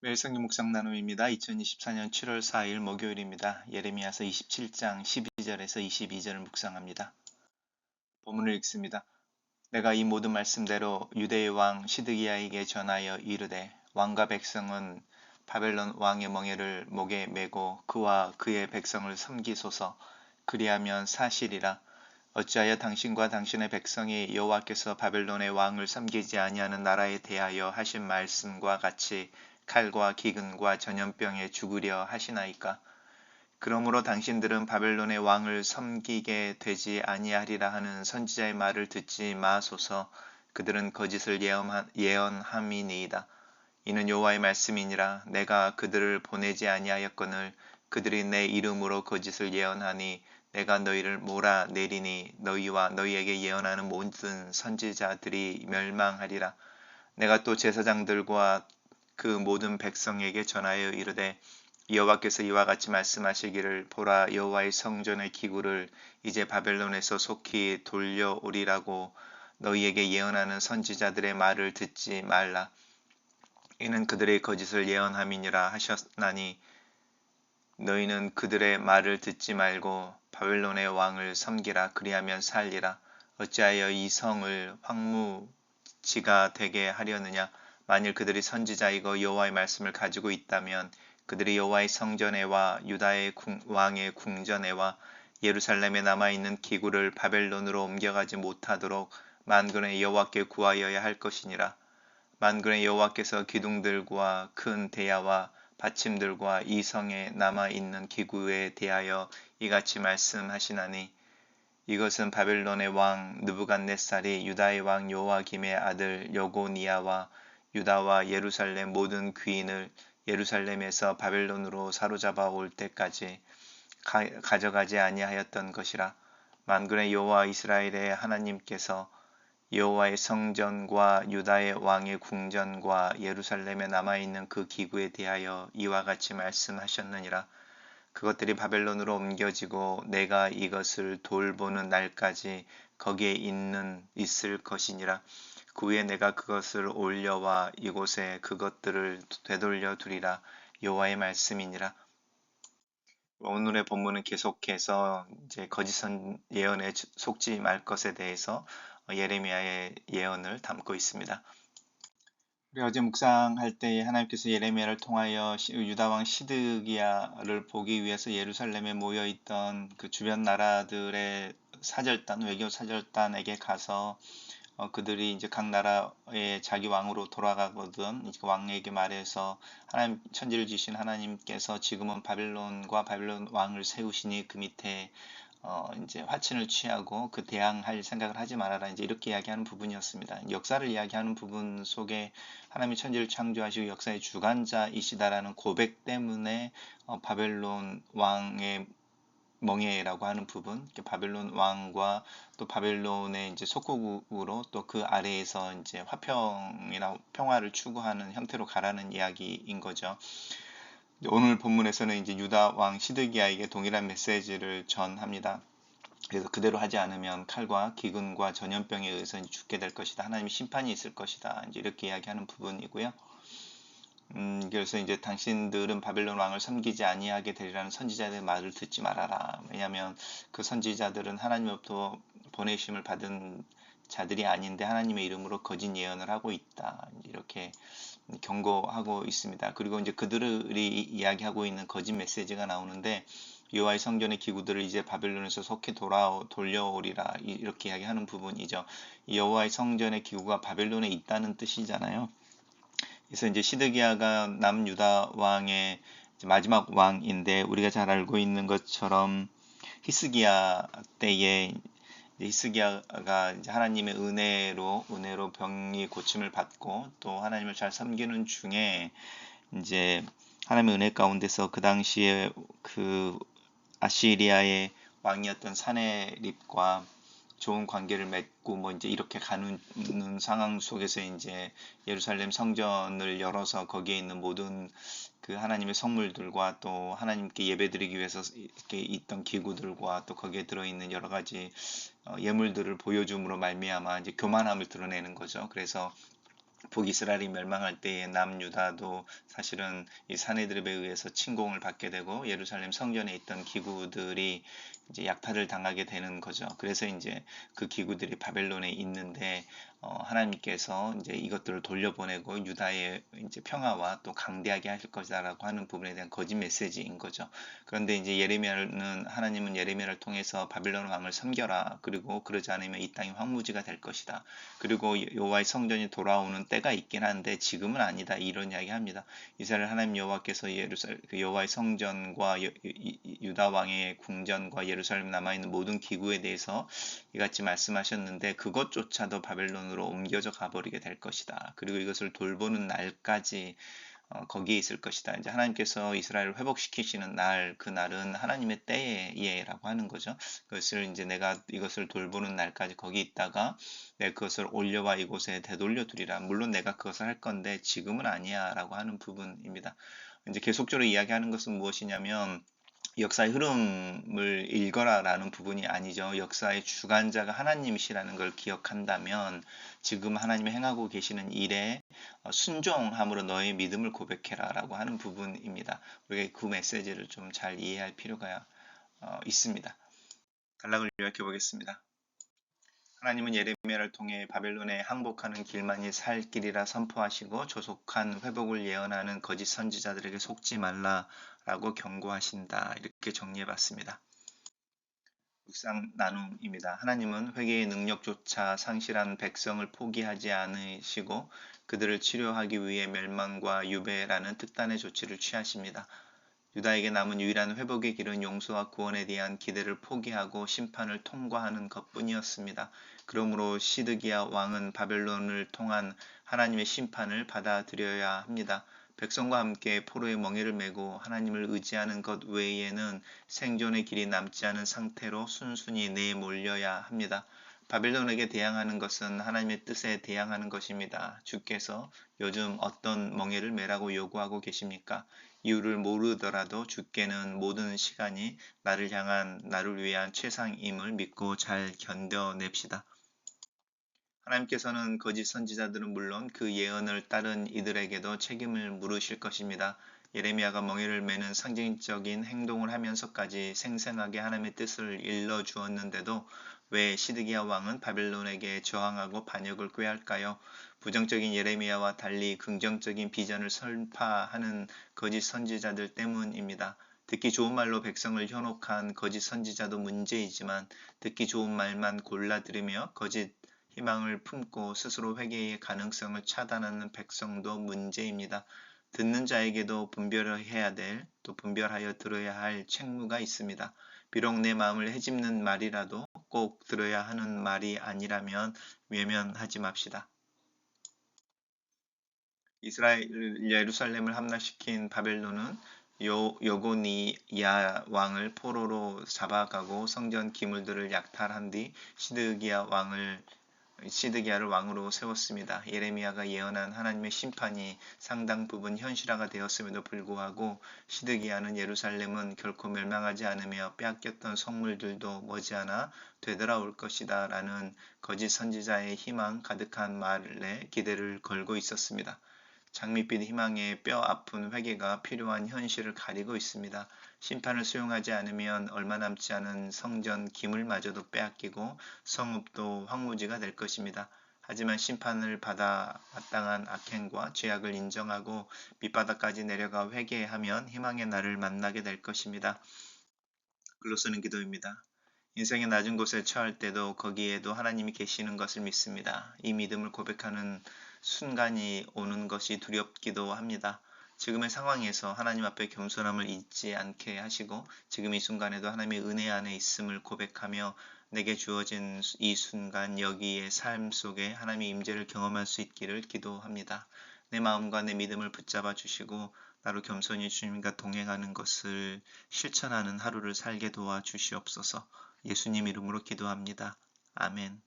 매일 성경 묵상 나눔입니다. 2024년 7월 4일 목요일입니다. 예레미야서 27장 12절에서 22절을 묵상합니다. 본문을 읽습니다. 내가 이 모든 말씀대로 유대의 왕 시드기야에게 전하여 이르되 왕과 백성은 바벨론 왕의 멍에를 목에 메고 그와 그의 백성을 섬기소서. 그리하면 사실이라. 어찌하여 당신과 당신의 백성이 여호와께서 바벨론의 왕을 섬기지 아니하는 나라에 대하여 하신 말씀과 같이 칼과 기근과 전염병에 죽으려 하시나이까? 그러므로 당신들은 바벨론의 왕을 섬기게 되지 아니하리라 하는 선지자의 말을 듣지 마소서. 그들은 거짓을 예언함이니이다. 이는 여호와의 말씀이니라. 내가 그들을 보내지 아니하였거늘 그들이 내 이름으로 거짓을 예언하니 내가 너희를 몰아내리니 너희와 너희에게 예언하는 모든 선지자들이 멸망하리라. 내가 또 제사장들과 그 모든 백성에게 전하여 이르되 여호와께서 이와 같이 말씀하시기를 보라, 여호와의 성전의 기구를 이제 바벨론에서 속히 돌려오리라고 너희에게 예언하는 선지자들의 말을 듣지 말라. 이는 그들의 거짓을 예언함이니라 하셨나니 너희는 그들의 말을 듣지 말고 바벨론의 왕을 섬기라. 그리하면 살리라. 어찌하여 이 성을 황무지가 되게 하려느냐? 만일 그들이 선지자이고 여호와의 말씀을 가지고 있다면 그들이 여호와의 성전에와 유다의 왕의 궁전에와 예루살렘에 남아있는 기구를 바벨론으로 옮겨가지 못하도록 만군의 여호와께 구하여야 할 것이니라. 만군의 여호와께서 기둥들과 큰 대야와 받침들과 이 성에 남아있는 기구에 대하여 이같이 말씀하시나니 이것은 바벨론의 왕 느부갓네살이 유다의 왕 요아김의 아들 여고니아와 유다와 예루살렘 모든 귀인을 예루살렘에서 바벨론으로 사로잡아 올 때까지 가져가지 아니하였던 것이라. 만군의 여호와 이스라엘의 하나님께서 여호와의 성전과 유다의 왕의 궁전과 예루살렘에 남아있는 그 기구에 대하여 이와 같이 말씀하셨느니라. 그것들이 바벨론으로 옮겨지고 내가 이것을 돌보는 날까지 거기에 있을 것이니라. 그 후에 내가 그것을 올려와 이곳에 그것들을 되돌려 두리라. 여호와의 말씀이니라. 오늘의 본문은 계속해서 이제 거짓 예언에 속지 말 것에 대해서 예레미야의 예언을 담고 있습니다. 우리 어제 묵상할 때 하나님께서 예레미야를 통하여 유다 왕 시드기야를 보기 위해서 예루살렘에 모여 있던 그 주변 나라들의 사절단, 외교 사절단에게 가서 그들이 이제 각 나라의 자기 왕으로 돌아가거든 그 왕에게 말해서 하나님 천지를 지신 하나님께서 지금은 바벨론과 바벨론 왕을 세우시니 그 밑에 이제 화친을 취하고 그 대항할 생각을 하지 말아라. 이제 이렇게 이야기하는 부분이었습니다. 역사를 이야기하는 부분 속에 하나님이 천지를 창조하시고 역사의 주관자이시다라는 고백 때문에 바벨론 왕의 멍에라고 하는 부분, 바벨론 왕과 또 바벨론의 이제 속국으로 또 그 아래에서 이제 화평이나 평화를 추구하는 형태로 가라는 이야기인 거죠. 오늘 본문에서는 이제 유다 왕 시드기야에게 동일한 메시지를 전합니다. 그래서 그대로 하지 않으면 칼과 기근과 전염병에 의해서 죽게 될 것이다. 하나님의 심판이 있을 것이다. 이제 이렇게 이야기하는 부분이고요. 그래서 이제 당신들은 바벨론 왕을 섬기지 아니하게 되리라는 선지자들의 말을 듣지 말아라. 왜냐하면 그 선지자들은 하나님으로부터 보내심을 받은 자들이 아닌데 하나님의 이름으로 거짓 예언을 하고 있다. 이렇게 경고하고 있습니다. 그리고 이제 그들이 이야기하고 있는 거짓 메시지가 나오는데 여호와의 성전의 기구들을 이제 바벨론에서 속히 돌려오리라 이렇게 이야기하는 부분이죠. 여호와의 성전의 기구가 바벨론에 있다는 뜻이잖아요. 그래서 이제 시드기야가 남유다 왕의 마지막 왕인데 우리가 잘 알고 있는 것처럼 히스기야 때에 히스기야가 이제 하나님의 은혜로 병이 고침을 받고 또 하나님을 잘 섬기는 중에 이제 하나님의 은혜 가운데서 그 당시에 그 아시리아의 왕이었던 사네립과 좋은 관계를 맺고 뭐 이제 이렇게 가는 상황 속에서 이제 예루살렘 성전을 열어서 거기에 있는 모든 그 하나님의 성물들과 또 하나님께 예배드리기 위해서 이렇게 있던 기구들과 또 거기에 들어있는 여러 가지 예물들을 보여줌으로 말미암아 이제 교만함을 드러내는 거죠. 그래서 북이스라엘이 멸망할 때에 남유다도 사실은 이 사내들에 의해서 침공을 받게 되고 예루살렘 성전에 있던 기구들이 이제 약탈을 당하게 되는 거죠. 그래서 이제 그 기구들이 바벨론에 있는데 하나님께서 이제 이것들을 돌려보내고 유다의 이제 평화와 또 강대하게 하실 것이다라고 하는 부분에 대한 거짓 메시지인 거죠. 그런데 이제 하나님은 예레미야를 통해서 바벨론 왕을 섬겨라. 그리고 그러지 않으면 이 땅이 황무지가 될 것이다. 그리고 여호와의 성전이 돌아오는 때가 있긴 한데 지금은 아니다. 이런 이야기합니다. 이스라엘 하나님 여호와께서 그 여호와의 성전과 유다 왕의 궁전과 예루살렘 남아 있는 모든 기구에 대해서 이같이 말씀하셨는데 그것조차도 바벨론으로 옮겨져 가버리게 될 것이다. 그리고 이것을 돌보는 날까지 거기에 있을 것이다. 이제 하나님께서 이스라엘을 회복시키시는 날, 그 날은 하나님의 때예라고 하는 거죠. 그것을 이제 내가 이것을 돌보는 날까지 거기 있다가 내가 그것을 올려와 이곳에 되돌려 두리라. 물론 내가 그것을 할 건데 지금은 아니야라고 하는 부분입니다. 이제 계속적으로 이야기하는 것은 무엇이냐면 역사의 흐름을 읽어라라는 부분이 아니죠. 역사의 주관자가 하나님이시라는 걸 기억한다면 지금 하나님이 행하고 계시는 일에 순종함으로 너의 믿음을 고백해라라고 하는 부분입니다. 우리가 그 메시지를 좀 잘 이해할 필요가 있습니다. 단락을 요약해 보겠습니다. 하나님은 예레미야를 통해 바벨론에 항복하는 길만이 살 길이라 선포하시고 조속한 회복을 예언하는 거짓 선지자들에게 속지 말라라고 경고하신다. 이렇게 정리해 봤습니다. 묵상 나눔입니다. 하나님은 회개의 능력조차 상실한 백성을 포기하지 않으시고 그들을 치료하기 위해 멸망과 유배라는 특단의 조치를 취하십니다. 유다에게 남은 유일한 회복의 길은 용서와 구원에 대한 기대를 포기하고 심판을 통과하는 것뿐이었습니다. 그러므로 시드기야 왕은 바벨론을 통한 하나님의 심판을 받아들여야 합니다. 백성과 함께 포로의 멍에를 메고 하나님을 의지하는 것 외에는 생존의 길이 남지 않은 상태로 순순히 내몰려야 합니다. 바벨론에게 대항하는 것은 하나님의 뜻에 대항하는 것입니다. 주께서 요즘 어떤 멍에를 메라고 요구하고 계십니까? 이유를 모르더라도 주께는 모든 시간이 나를 위한 최상임을 믿고 잘 견뎌냅시다. 하나님께서는 거짓 선지자들은 물론 그 예언을 따른 이들에게도 책임을 물으실 것입니다. 예레미야가 멍에를 매는 상징적인 행동을 하면서까지 생생하게 하나님의 뜻을 일러 주었는데도 왜 시드기야 왕은 바벨론에게 저항하고 반역을 꾀할까요? 부정적인 예레미야와 달리 긍정적인 비전을 설파하는 거짓 선지자들 때문입니다. 듣기 좋은 말로 백성을 현혹한 거짓 선지자도 문제이지만 듣기 좋은 말만 골라 들으며 거짓 희망을 품고 스스로 회개의 가능성을 차단하는 백성도 문제입니다. 듣는 자에게도 분별해야 될, 또 분별하여 들어야 할 책무가 있습니다. 비록 내 마음을 헤집는 말이라도 꼭 들어야 하는 말이 아니라면 외면하지 맙시다. 예루살렘을 함락시킨 바벨론은 여고니야 왕을 포로로 잡아가고 성전 기물들을 약탈한 뒤 시드기야를 왕으로 세웠습니다. 예레미야가 예언한 하나님의 심판이 상당 부분 현실화가 되었음에도 불구하고 시드기야는 예루살렘은 결코 멸망하지 않으며 빼앗겼던 성물들도 머지않아 되돌아올 것이다 라는 거짓 선지자의 희망 가득한 말에 기대를 걸고 있었습니다. 장밋빛 희망의 뼈 아픈 회개가 필요한 현실을 가리고 있습니다. 심판을 수용하지 않으면 얼마 남지 않은 성전 기물마저도 빼앗기고 성읍도 황무지가 될 것입니다. 하지만 심판을 받아 마땅한 악행과 죄악을 인정하고 밑바닥까지 내려가 회개하면 희망의 날을 만나게 될 것입니다. 글로 쓰는 기도입니다. 인생의 낮은 곳에 처할 때도 거기에도 하나님이 계시는 것을 믿습니다. 이 믿음을 고백하는 순간이 오는 것이 두렵기도 합니다. 지금의 상황에서 하나님 앞에 겸손함을 잊지 않게 하시고 지금 이 순간에도 하나님의 은혜 안에 있음을 고백하며 내게 주어진 이 순간 여기의 삶 속에 하나님의 임재를 경험할 수 있기를 기도합니다. 내 마음과 내 믿음을 붙잡아 주시고 나로 겸손히 주님과 동행하는 것을 실천하는 하루를 살게 도와 주시옵소서. 예수님 이름으로 기도합니다. 아멘.